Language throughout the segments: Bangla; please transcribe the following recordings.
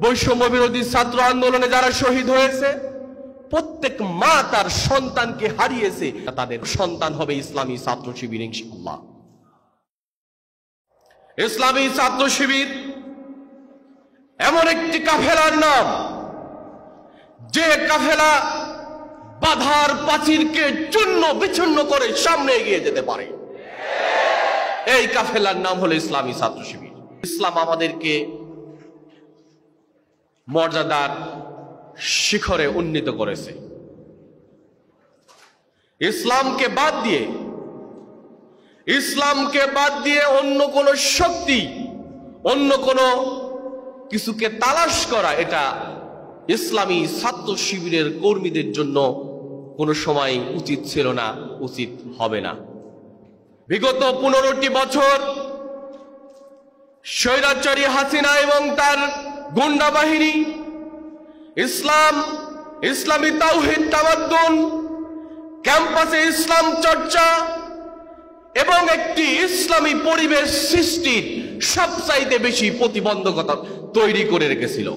বৈষম্য বিরোধী ছাত্র আন্দোলনে যারা শহীদ হয়েছে, প্রত্যেক মা তার সন্তানকে হারিয়েছে, তাদের সন্তান হবে ইসলামী ছাত্র শিবির ইনশাআল্লাহ। ইসলামী ছাত্র শিবির এমন একটি কাফেলার নাম, যে কাফেলা বাধার প্রাচীরকে চূর্ণ বিচূর্ণ করে সামনে এগিয়ে যেতে পারে। এই কাফেলার নাম হলো ইসলামী ছাত্র শিবির। ইসলাম আমাদেরকে মর্যাদার শিখরে উন্নীত করেছে। ইসলামকে বাদ দিয়ে অন্য কোন শক্তি, অন্য কোন কিছুকে তালাশ করা, এটা ইসলামী ছাত্র শিবিরের কর্মীদের জন্য কোনো সময় উচিত ছিল না, উচিত হবে না। বিগত 15টি বছর স্বৈরাচারী হাসিনা এবং তার গুন্ডা বাহিনী ইসলামী তাওহীদ তামাদ্দুন, ক্যাম্পাসে ইসলাম চর্চা এবং একটি ইসলামী পরিবেশ সৃষ্টির সবচাইতে বেশি প্রতিবন্ধকতা তৈরি করে রেখেছিল।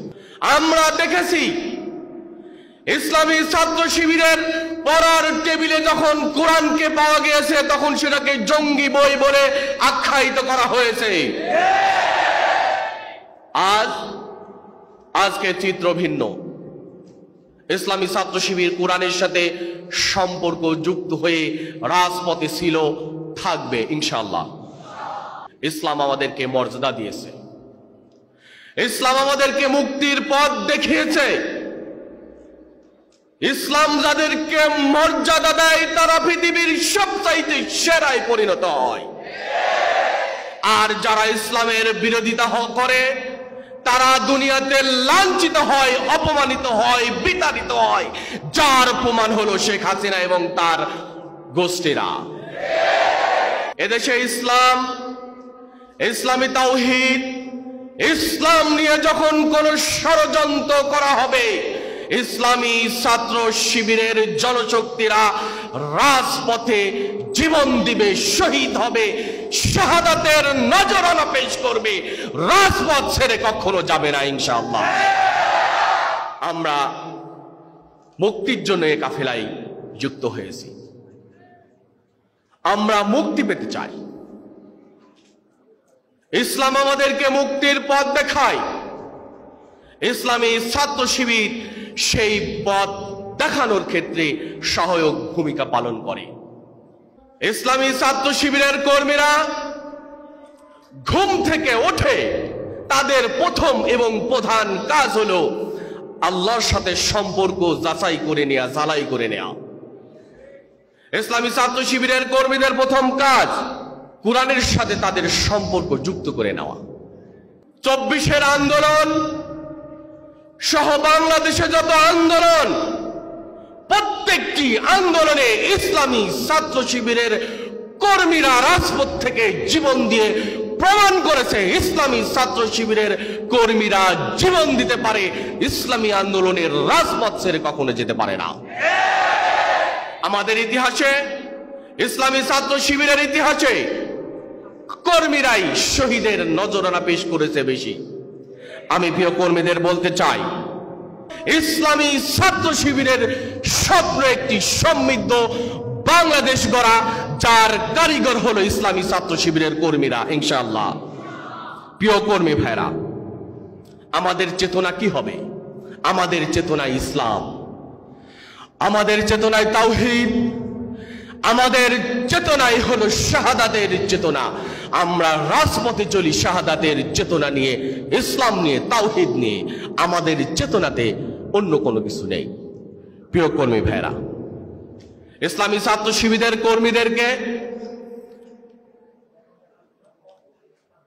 আমরা দেখেছি ইসলামী ছাত্র শিবিরের পড়ার টেবিলে যখন কোরআনকে পাওয়া গিয়েছে, তখন সেটাকে জঙ্গি বই বলে আখ্যায়িত করা হয়েছে। আজকে চিত্র ভিন্ন। ইসলামী ছাত্র শিবির কোরআনের সাথে সম্পর্ক যুক্ত হয়ে রাজপথে ছিল, থাকবে ইনশাআল্লাহ। ইসলাম আমাদেরকে মর্যাদা দিয়েছে, ইসলাম আমাদেরকে মুক্তির পথ দেখিয়েছে। ইসলাম যাদেরকে মর্যাদা দেয় তারা পৃথিবীর সবচাইতে সেরায় পরিণত হয়, আর যারা ইসলামের বিরোধিতা করে তারা দুনিয়াতে লাঞ্ছিত হয়, অপমানিত হয়, বিতাড়িত হয়, যার প্রমাণ হলো শেখ হাসিনা এবং তার গোষ্ঠীরা। এদেশে ইসলামী তাওহীদ, ইসলাম নিয়ে যখন কোন ষড়যন্ত্র করা হবে, ইসলামী ছাত্র শিবিরের জনশক্তিরা রাজপথে জীবন দিবে, শহীদ হবে, শাহাদাতের নজরানা পেশ করবে, রাজপথ ছেড়ে কখনো যাবে না ইনশাআল্লাহ। আমরা মুক্তির জন্য এই কাফেলায় যুক্ত হয়েছি। আমরা মুক্তি পেতে চাই। ইসলাম আমাদেরকে মুক্তির পথ দেখায়। ইসলামী ছাত্র শিবির সেই পথ দেখানোর ক্ষেত্রে সহায়ক ভূমিকা পালন করে। ইসলামী ছাত্র শিবিরের কর্মীরা ঘুম থেকে ওঠে, তাদের প্রথম এবং প্রধান কাজ হলো আল্লাহর সাথে সম্পর্ক যাচাই করে নেওয়া, ঝালাই করে নেওয়া। ইসলামী ছাত্র শিবিরের কর্মীদের প্রথম কাজ কোরআনের সাথে তাদের সম্পর্ক যুক্ত করে নেওয়া। 24-এর আন্দোলন সহ বাংলাদেশে যত আন্দোলন, প্রত্যেকটি আন্দোলনে ইসলামী ছাত্র শিবিরের কর্মীরা রাজপথ থেকে জীবন দিয়ে প্রমাণ করেছে ইসলামী ছাত্র শিবিরের কর্মীরা জীবন দিতে পারে, ইসলামী আন্দোলনের রাজপথ ছেড়ে কখনো যেতে পারে না। আমাদের ইতিহাসে, ইসলামী ছাত্র শিবিরের ইতিহাসে কর্মীরাই শহীদের নজরানা পেশ করেছে বেশি। আমি প্রিয় কর্মীদের বলতে চাই, ইসলামী ছাত্র শিবিরের স্বপ্ন একটি সমৃদ্ধ বাংলাদেশ গড়া, যার কারিগর হলো ইসলামী ছাত্র শিবিরের কর্মীরা ইনশাআল্লাহ। প্রিয় কর্মী ভাইরা, আমাদের চেতনা কি হবে? আমাদের চেতনায় ইসলাম, আমাদের চেতনায় তাওহীদ, আমাদের চেতনায় হলো শাহাদাতের চেতনা। আমরা রাজপথে চলি শাহাদাতের চেতনা নিয়ে, ইসলাম নিয়ে, তাওহীদ নিয়ে। আমাদের চেতনাতে অন্য কোনো কিছু নেই। প্রিয় কর্মী ভাইরা, ইসলামী ছাত্র শিবিরের কর্মীদেরকে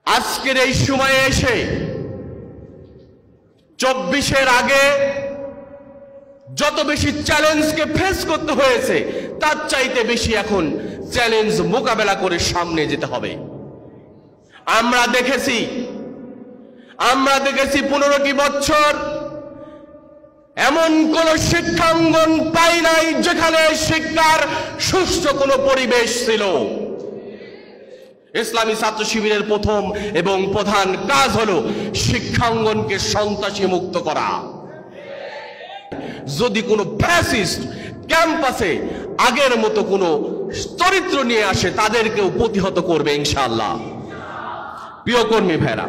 আজকের এই সময়ে এসে 24-এর আগে যত বেশি চ্যালেঞ্জকে ফেস করতে হয়েছে, তার চাইতে বেশি এখন চ্যালেঞ্জ মোকাবেলা করে সামনে যেতে হবে। আমরা দেখেছি 15টি বছর এমন কোন শিক্ষাঙ্গন পাই নাই যেখানে শিক্ষার সুষ্ঠু কোনো পরিবেশ ছিল। ইসলামী ছাত্র শিবিরের প্রথম এবং প্রধান কাজ হলো শিক্ষাঙ্গনকে সন্ত্রাসী মুক্ত করা। যদি কোনো ফ্যাসিস্ট ক্যাম্পাসে আগের মতো কোনো চরিত্র নিয়ে আসে তাদেরকেও প্রতিহত করবে ইনশাআল্লাহ। প্রিয় কর্মী ভাইরা,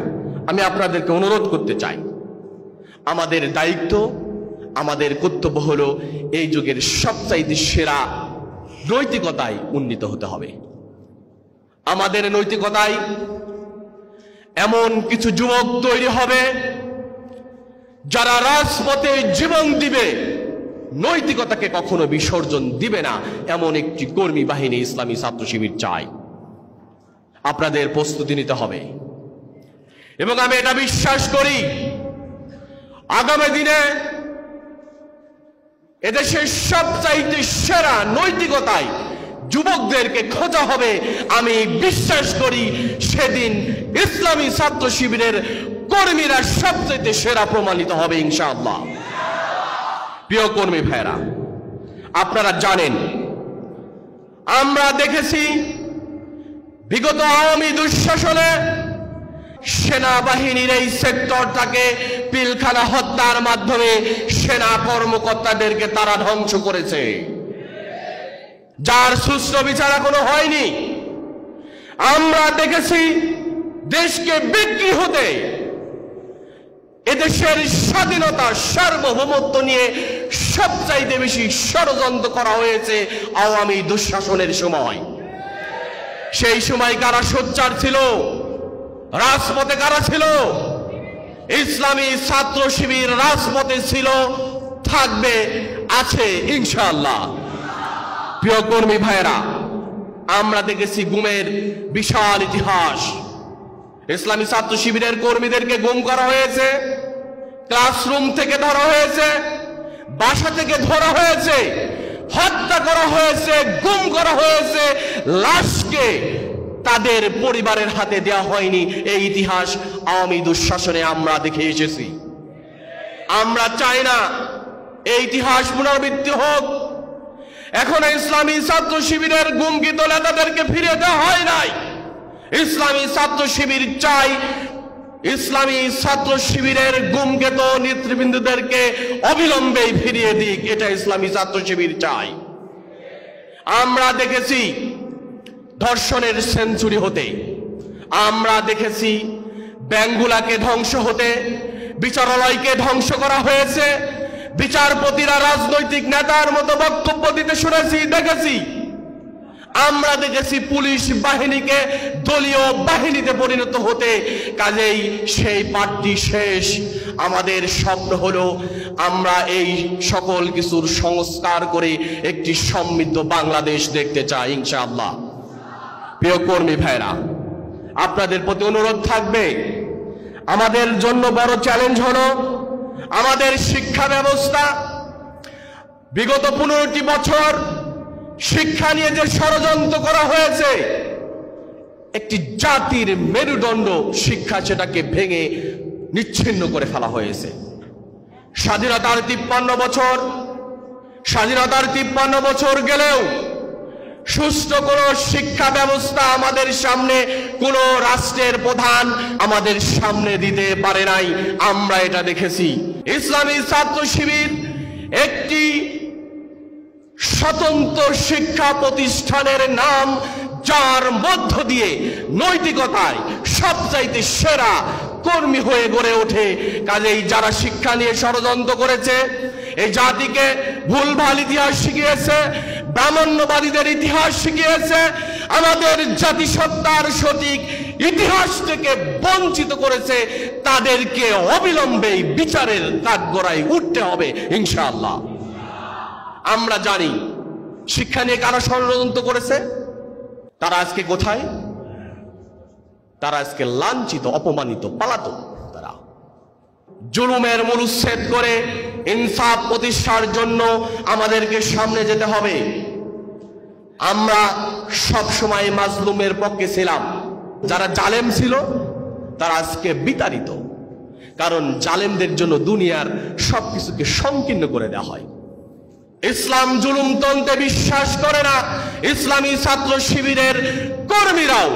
আমি আপনাদেরকে অনুরোধ করতে চাই, আমাদের দায়িত্ব, আমাদের কর্তব্য হলো এই যুগের সবচাইতে সেরা নৈতিকতায় উন্নীত হতে হবে। আমাদের নৈতিকতায় এমন কিছু যুবক তৈরি হবে যারা রাজপথে জীবন দিবে, নৈতিকতাকে কখনো বিসর্জন দিবে না, এমন একটি কর্মী বাহিনী ইসলামী ছাত্র শিবির চাই। আপনাদের প্রস্তুতি নিতে হবে এবং আমি এটা বিশ্বাস করি আগামী দিনে এদেশের সবচাইতে সেরা নৈতিকতায় যুবকদেরকে খোঁজা হবে। আমি বিশ্বাস করি সেদিন ইসলামী ছাত্র শিবিরের কর্মীরা সবচাইতে সেরা প্রমাণিত হবে ইনশাআল্লাহ। প্রিয় কর্মী ভাইরা, আপনারা জানেন, আমরা দেখেছি বিগত আওয়ামী দুঃশাসনে সেনাবাহিনীর এই সেক্টরটাকে পিলখানা হত্যার মাধ্যমে সেনা কর্মকর্তাদেরকে তারা ধ্বংস করেছে, যার সুষ্ঠু বিচার এখনো হয়নি। আমরা দেখেছি দেশকে বিক্রি হতে, এদেশের স্বাধীনতা সার্বভৌমত্ব নিয়ে সবচাইতে বেশি ষড়যন্ত্র করা হয়েছে আওয়ামী দুঃশাসনের সময়। সেই সময় কারা সোচ্চার ছিল, রাজপথে কারা ছিল? ইসলামী ছাত্র শিবির রাজপথে ছিল, থাকবে, আছে ইনশাআল্লাহ। প্রিয় কর্মী ভাইরা, আমরা দেখেছি গুমের বিশাল ইতিহাস। ইসলামী ছাত্র শিবিরের কর্মীদেরকে গুম করা হয়েছে, ক্লাসরুম থেকে ধরা হয়েছে, বাসা থেকে ধরা হয়েছে, হত্যা করা হয়েছে, গুম করা হয়েছে, লাশকে তাদের পরিবারের হাতে দেওয়া হয়নি। এই ইতিহাস আওয়ামী দুঃশাসনে আমরা দেখে এসেছি। আমরা চাই না এই ইতিহাস পুনরাবৃত্তি হোক। এখন ইসলামী ছাত্র শিবিরের গুমকৃত নেতাদেরকে ফিরে দেওয়া হয় নাই। ইসলামী ছাত্র শিবির চাই ইসলামী ছাত্র শিবিরের গুমকৃত নেতৃবৃন্দদেরকে অবিলম্বে ফিরিয়ে দিক, এটা ইসলামী ছাত্র শিবির চাই। আমরা দেখেছি ধর্ষণের সেঞ্চুরি হতে, আমরা দেখেছি ব্যাংকগুলাকে ধ্বংস হতে, বিচারালয়কে ধ্বংস করা হয়েছে, বিচারপতিরা রাজনৈতিক নেতার মতো বক্তব্য দিতে শুনেছি, দেখেছি। আমরা দেখেছি পুলিশ বাহিনীকে দলীয় বাহিনীতে পরিণত হতে। কাজেই সেই পাঠটি শেষ। আমাদের স্বপ্ন হলো আমরা এই সকল কিছুর সংস্কার করে একটি সমৃদ্ধ বাংলাদেশ দেখতে চাই ইনশাআল্লাহ। প্রিয় কর্মী ভাইরা, আপনাদের প্রতি অনুরোধ থাকবে, আমাদের জন্য বড় চ্যালেঞ্জ হলো আমাদের শিক্ষা ব্যবস্থা। বিগত 15টি বছর শিক্ষা নিয়ে যে ষড়যন্ত্র করা হয়েছে, একটি জাতির মেরুদণ্ড শিক্ষা, সেটাকে ভেঙে নিচ্ছিন্ন করে ফেলা হয়েছে। স্বাধীনতার 53 বছর গেলেও সুষ্ঠু কোনো শিক্ষা ব্যবস্থা আমাদের সামনে কোনো রাষ্ট্রের প্রধান আমাদের সামনে দিতে পারে নাই। আমরা এটা দেখেছি। ইসলামী ছাত্র শিবির একটি স্বতন্ত্র শিক্ষা প্রতিষ্ঠানের নাম, যার মধ্য দিয়ে নৈতিকতায় সবচাইতে সেরা কর্মী হয়ে গড়ে ওঠে। কাজেই যারা শিক্ষা নিয়ে ষড়যন্ত্র করেছে, এই জাতিকে ভুলভাল ইতিহাস শিখিয়েছে, ব্রাহ্মণ্যবাদীদের ইতিহাস শিখিয়েছে, আমাদের জাতিসত্তার সঠিক ইতিহাস থেকে বঞ্চিত করেছে, তাদেরকে অবিলম্বে বিচারের কাঠগড়ায় উঠতে হবে ইনশাআল্লাহ। আমরা জানি শিক্ষা নিয়ে কারা ষড়যন্ত্র করেছে, তারা আজকে কোথায়? তারা আজকে লাঞ্ছিত, অপমানিত, পলাতক। তারা জুলুমের মূলচ্ছেদ করে ইনসাফ প্রতিষ্ঠার জন্য আমাদেরকে সামনে যেতে হবে। আমরা সব সময় মাজলুমের পক্ষে ছিলাম। যারা জালেম ছিল তারা আজকে বিতাড়িত, কারণ জালেমদের জন্য দুনিয়ার সবকিছুকে সংকীর্ণ করে দেওয়া হয়। ইসলাম জুলুমতন্ত্রে বিশ্বাস করে না। ইসলামী ছাত্র শিবিরের কর্মীরাও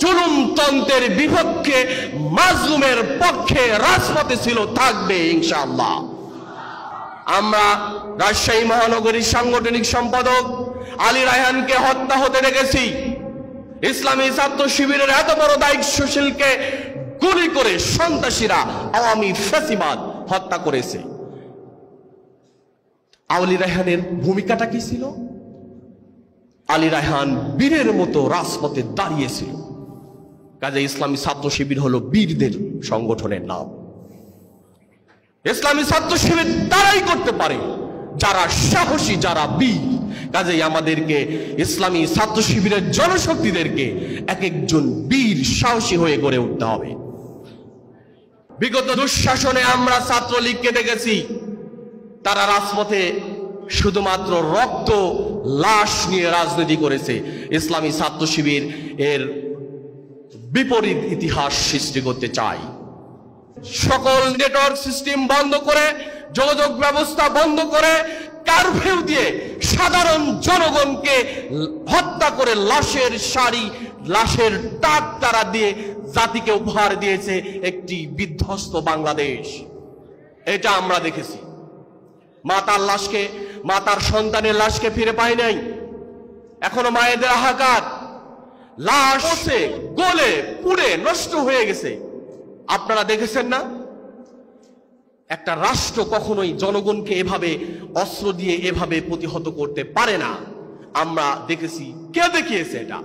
জুলুমতন্ত্রের বিপক্ষে, মাজলুমের পক্ষে রাজপথে ছিল, থাকবে ইনশাআল্লাহ। আমরা রাজশাহী মহানগরীর সাংগঠনিক সম্পাদক আলী রায়হানকে হত্যা হতে দেখেছি। ইসলামী ছাত্র শিবিরের এত বড় দায়িত্বশীলকে গুলি করে সন্ত্রাসীরা আওয়ামী ফ্যাসিবাদ হত্যা করেছে। আলী রায়হানের ভূমিকাটা কি ছিল? আলী রায়হান বীরের মতো রাজপথে দাঁড়িয়েছিল। কাজে ইসলামী ছাত্র শিবির হলো বীরদের সংগঠনের নাম। ইসলামী ছাত্র শিবির তারাই করতে পারে যারা সাহসী, যারা বীর। কাজেই আমাদেরকে ইসলামী ছাত্র শিবিরের জনশক্তিদেরকে এক একজন বীর সাহসী হয়ে গড়ে উঠতে হবে। বিগত দুঃশাসনে আমরা ছাত্রলীগকে দেখেছি, তারা রাজপথে শুধুমাত্র রক্ত, লাশ নিয়ে রাজনীতি করেছে। ইসলামী ছাত্র শিবির এর বিপরীত ইতিহাস সৃষ্টি করতে চায়। সকল নেটওয়ার্ক সিস্টেম বন্ধ করে, যোগাযোগ ব্যবস্থা বন্ধ করে, কারফিউ দিয়ে সাধারণ জনগণকে হত্যা করে লাশের শাড়ি, লাশের টাক তারা দিয়ে জাতিকে উপহার দিয়েছে একটি বিধ্বস্ত বাংলাদেশ। এটা আমরা দেখেছি। মাতার লাশকে, মাতার সন্তানের লাশকে ফিরে পায় নাই। এখনো মায়েদের হাহাকার, লাশ গলে পুড়ে নষ্ট হয়ে গেছে। আপনারা দেখেছেন না? একটা রাষ্ট্র কখনোই জনগণকে এভাবে অস্ত্র দিয়ে এভাবে প্রতিহত করতে পারে না। আমরা দেখেছি। কে দেখিয়েছে? এটা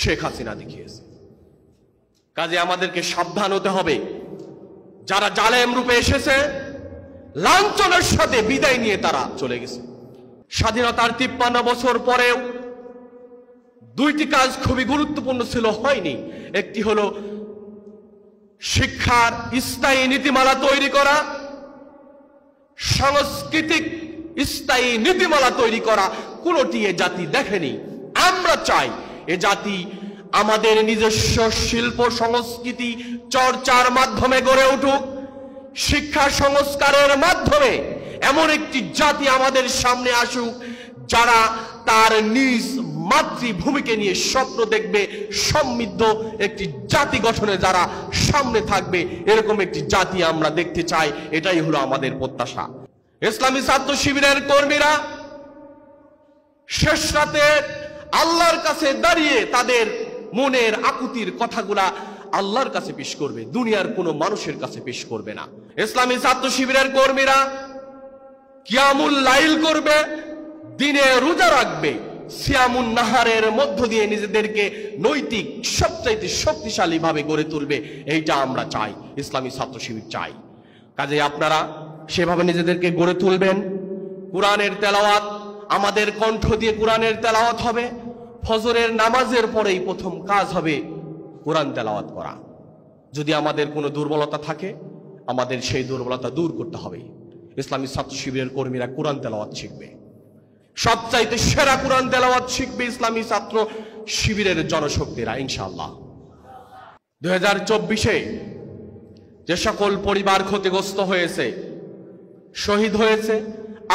শেখ হাসিনা দেখিয়েছে। কাজে আমাদেরকে সাবধান হতে হবে। যারা জালেম রূপে এসেছে, লাঞ্ছনার সাথে বিদায় নিয়ে তারা চলে গেছে। স্বাধীনতার 53 বছর পরেও দুইটি কাজ খুবই গুরুত্বপূর্ণ ছিল, হয়নি। একটি হলো শিক্ষার স্থায়ী নীতিমালা তৈরি করা, সাংস্কৃতিক স্থায়ী নীতিমালা তৈরি করা। কোনটি এ জাতি দেখেনি। আমরা চাই এ জাতি আমাদের নিজস্ব শিল্প সংস্কৃতি চর্চার মাধ্যমে গড়ে উঠুক, শিক্ষা সংস্কারের মাধ্যমে এমন একটি জাতি আমাদের সামনে আসুক যারা তার নিজ মাতৃভূমিকে নিয়ে স্বপ্ন দেখবে, সমৃদ্ধ একটি জাতি গঠনে যারা সামনে থাকবে, এরকম একটি জাতি আমরা দেখতে চাই। এটাই হলো আমাদের প্রত্যাশা। ইসলামী ছাত্র শিবিরের কর্মীরা শেষ রাতে আল্লাহর কাছে দাঁড়িয়ে তাদের মনের আকুতির কথাগুলা আল্লাহর কাছে পেশ করবে, দুনিয়ার কোনো মানুষের কাছে পেশ করবে না। ইসলামী ছাত্র শিবিরের কর্মীরা কিয়ামুল লাইল করবে, দিনে রোজা রাখবে, সিয়ামুন নাহারের মধ্য দিয়ে নিজেদেরকে নৈতিক সবচাইতে শক্তিশালী ভাবে গড়ে তুলবে। এইটা আমরা চাই, ইসলামী ছাত্র শিবির চাই। কাজে আপনারা সেভাবে নিজেদেরকে গড়ে তুলবেন। কোরআনের তেলাওয়াত, আমাদের কণ্ঠ দিয়ে কোরআনের তেলাওয়াত হবে। ফজরের নামাজের পরেই প্রথম কাজ হবে কোরআন তেলাওয়াত করা। যদি আমাদের কোনো দুর্বলতা থাকে, আমাদের সেই দুর্বলতা দূর করতে হবে। ইসলামী ছাত্র শিবিরের কর্মীরা কোরআন তেলাওয়াত শিখবে, সবচাইতে সেরা কোরআন তেলাওয়াত শিখবে ইসলামী ছাত্র শিবিরের জনশক্তিরা ইনশাআল্লাহ। 2024-এ যে সকল পরিবার ক্ষতিগ্রস্ত হয়েছে, শহীদ হয়েছে,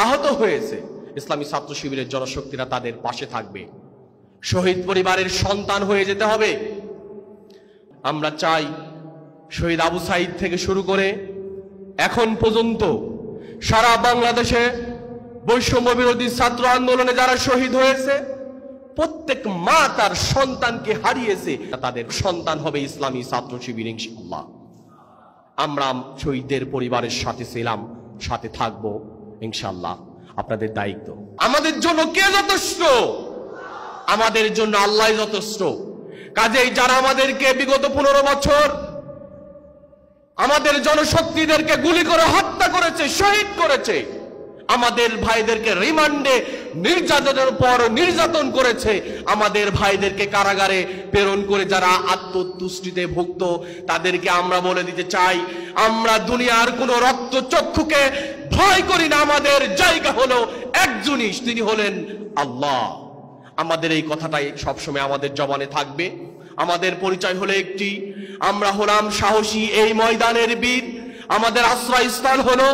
আহত হয়েছে, ইসলামী ছাত্র শিবিরের জনশক্তিরা তাদের পাশে থাকবে। শহীদ পরিবারের সন্তান হয়ে যেতে হবে। আমরা চাই শহীদ আবু সাইদ থেকে শুরু করে এখন পর্যন্ত সারা বাংলাদেশে বৈষম্য বিরোধী ছাত্র আন্দোলনে যারা শহীদ হয়েছে, প্রত্যেক মা তার সন্তানকে হারিয়েছে, তাদের সন্তান হবে ইসলামী ছাত্র শিবির ইনশাআল্লাহ। আমরা শহীদদের পরিবারের সাথে ছিলাম, সাথে থাকবো ইনশাআল্লাহ। আপনাদের দায়িত্ব। আমাদের জন্য কে যথেষ্ট? আমাদের জন্য আল্লাহ যথেষ্ট। কাজেই যারা আমাদেরকে বিগত 15 বছর আমাদের জনশক্তিদেরকে গুলি করে হত্যা করেছে, শহীদ করেছে, আমাদের ভাইদেরকে রিমান্ডে নির্যাতনের পর নির্যাতন করেছে, আমাদের ভাইদেরকে কারাগারে প্রেরণ করে যারা আত্মতুষ্টিতে ভুক্ত, তাদেরকে আমরা বলে দিতে চাই, আমরা দুনিয়ার কোনো রক্তচক্ষুকে ভয় করি না। আমাদের জায়গা হলো একজনই, তিনি হলেন আল্লাহ। আমাদের এই কথাটাই সবসময় আমাদের জবানে থাকবে। আমাদের পরিচয় হলো একটি, আমরা হলাম সাহসী এই ময়দানের বীর। আমাদের আশ্রয়স্থল হলো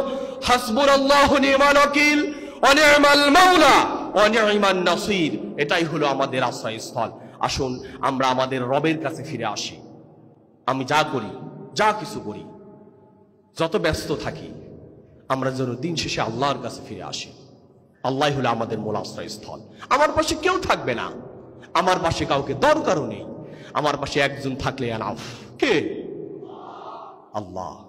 হাসবুনাল্লাহু নি'মাল ওয়াকিল ওয়া নি'মাল মাওলা ওয়া নি'মান নাসির। এটাই হলো আমাদের আশ্রয়স্থল। আসুন আমরা আমাদের রবের কাছে ফিরে আসি। আমি যা করি, যা কিছু করি, যত ব্যস্ত থাকি, আমরা যেন দিন শেষে আল্লাহর কাছে ফিরে আসি। আল্লাহ হলো আমাদের মূল আশ্রয়স্থল। আমার পাশে কেউ থাকবে না, আমার পাশে কাউকে দরকারও নেই, আমার পাশে একজন থাকলে এনাফ। কে? আল্লাহ।